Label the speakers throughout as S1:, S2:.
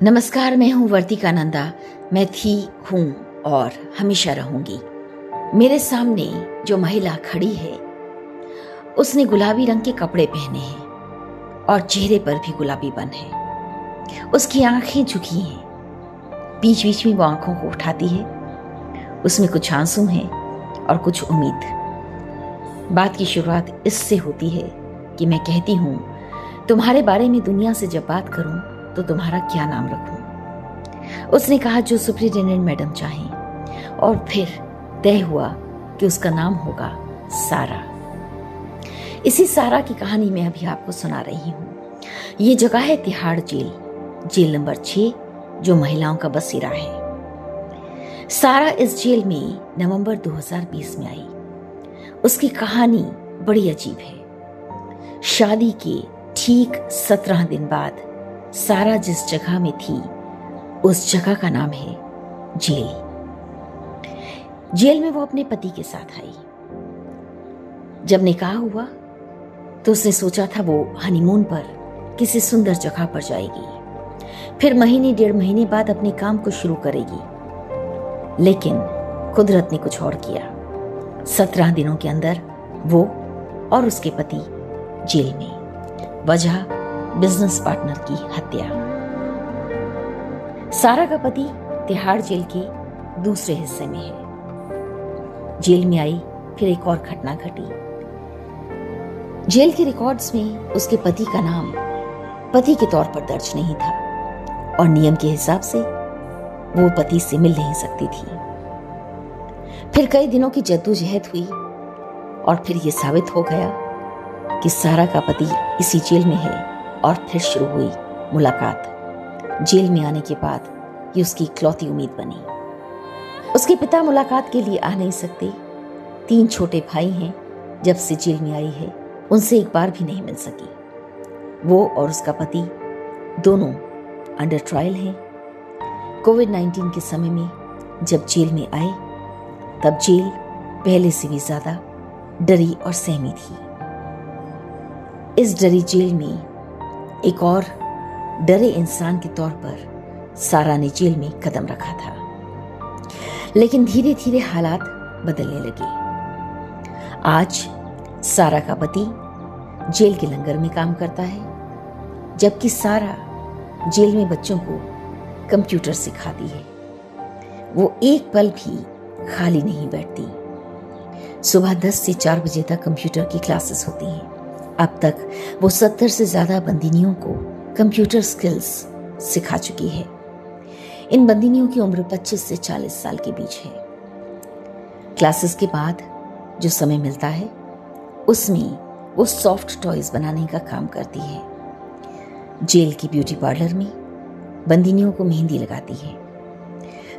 S1: नमस्कार, मैं हूँ वर्तिका नंदा। मैं थी, हूँ और हमेशा रहूंगी। मेरे सामने जो महिला खड़ी है उसने गुलाबी रंग के कपड़े पहने हैं और चेहरे पर भी गुलाबी बन है। उसकी आंखें झुकी हैं, बीच बीच में वो आंखों को उठाती है। उसमें कुछ आंसू हैं और कुछ उम्मीद। बात की शुरुआत इससे होती है कि मैं कहती हूँ, तुम्हारे बारे में दुनिया से जब बात करूं तो तुम्हारा क्या नाम रखूं। उसने कहा जो सुपरिटेंडेंट मैडम चाहें, और फिर तय हुआ कि उसका नाम होगा सारा। इसी सारा की कहानी मैं अभी आपको सुना रही हूं। ये जगह है तिहाड़ जेल, जेल नंबर 6, जो महिलाओं का बसेरा है। सारा इस जेल में नवंबर 2020 में आई। उसकी कहानी बड़ी अजीब है। शादी के ठीक 17 दिन बाद सारा जिस जगह में थी उस जगह का नाम है जेल। जेल में वो अपने पति के साथ आई। जब निकाह हुआ तो उसने सोचा था वो हनीमून पर किसी सुंदर जगह पर जाएगी, फिर महीने 1.5 महीने बाद अपने काम को शुरू करेगी। लेकिन कुदरत ने कुछ और किया। 17 दिनों के अंदर वो और उसके पति जेल में। वजह बिजनेस पार्टनर की हत्या। सारा का पति तिहाड़ जेल के दूसरे हिस्से में है। जेल में आई, फिर एक और घटना घटी। जेल के रिकॉर्ड्स में उसके पति का नाम पति के तौर पर दर्ज नहीं था और नियम के हिसाब से वो पति से मिल नहीं सकती थी। फिर कई दिनों की जद्दोजहद हुई और फिर ये साबित हो गया कि सारा का पति इसी जेल में है। और फिर शुरू हुई मुलाकात। जेल में आने के बाद ये उसकी इकलौती उम्मीद बनी। उसके पिता मुलाकात के लिए आ नहीं सकते। 3 छोटे भाई हैं। जब से जेल में आई है उनसे एक बार भी नहीं मिल सकी। वो और उसका पति दोनों अंडर ट्रायल हैं। कोविड-19 के समय में जब जेल में आए तब जेल पहले से भी ज्यादा डरी और सहमी थी। इस डरी जेल में एक और डरे इंसान के तौर पर सारा ने जेल में कदम रखा था। लेकिन धीरे धीरे हालात बदलने लगे। आज सारा का पति जेल के लंगर में काम करता है, जबकि सारा जेल में बच्चों को कंप्यूटर सिखाती है। वो एक पल भी खाली नहीं बैठती। सुबह 10 से 4 बजे तक कंप्यूटर की क्लासेस होती हैं। अब तक वो 70 से ज्यादा बंदिनियों को कंप्यूटर स्किल्स सिखा चुकी है। इन बंदिनियों की उम्र 25 से 40 साल के बीच है। क्लासेस के बाद जो समय मिलता है उसमें वो सॉफ्ट टॉयज बनाने का काम करती है। जेल की ब्यूटी पार्लर में बंदिनियों को मेहंदी लगाती है।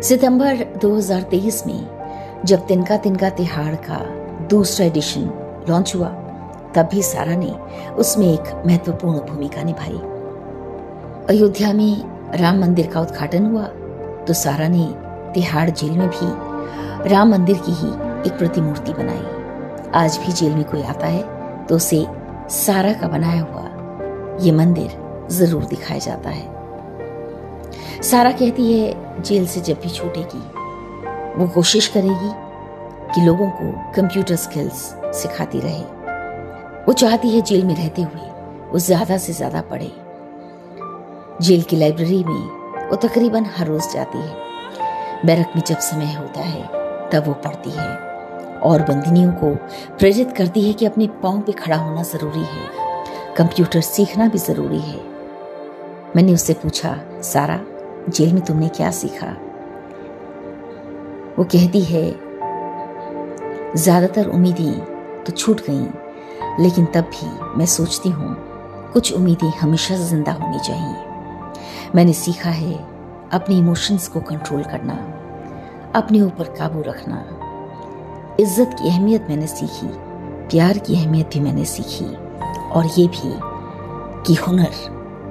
S1: सितंबर 2023 में जब तिनका तिनका तिहाड़ का दूसरा एडिशन लॉन्च हुआ तब भी सारा ने उसमें एक महत्वपूर्ण भूमिका निभाई। अयोध्या में राम मंदिर का उद्घाटन हुआ तो सारा ने तिहाड़ जेल में भी राम मंदिर की ही एक प्रतिमूर्ति बनाई। आज भी जेल में कोई आता है तो उसे सारा का बनाया हुआ ये मंदिर जरूर दिखाया जाता है। सारा कहती है जेल से जब भी छूटेगी वो कोशिश करेगी कि लोगों को कंप्यूटर स्किल्स सिखाती रहे। वो चाहती है जेल में रहते हुए वो ज्यादा से ज्यादा पढ़े। जेल की लाइब्रेरी में वो तकरीबन हर रोज जाती है। बैरक में जब समय होता है तब वो पढ़ती है और बंदिनियों को प्रेरित करती है कि अपने पांव पे खड़ा होना जरूरी है, कंप्यूटर सीखना भी जरूरी है। मैंने उससे पूछा, सारा जेल में तुमने क्या सीखा? वो कहती है, ज्यादातर उम्मीदें तो छूट गईं, लेकिन तब भी मैं सोचती हूँ कुछ उम्मीदें हमेशा जिंदा होनी चाहिए। मैंने सीखा है अपने इमोशंस को कंट्रोल करना, अपने ऊपर काबू रखना। इज्जत की अहमियत मैंने सीखी, प्यार की अहमियत भी मैंने सीखी, और ये भी कि हुनर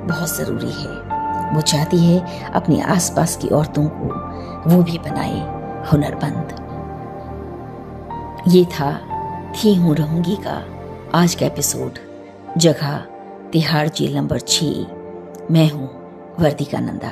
S1: बहुत ज़रूरी है। वो चाहती है अपने आसपास की औरतों को वो भी बनाए हुनरमंद। ये था थी हूँ रहूंगी का आज का एपिसोड। जगह तिहाड़ जेल नंबर 6। मैं हूँ वर्तिका नंदा।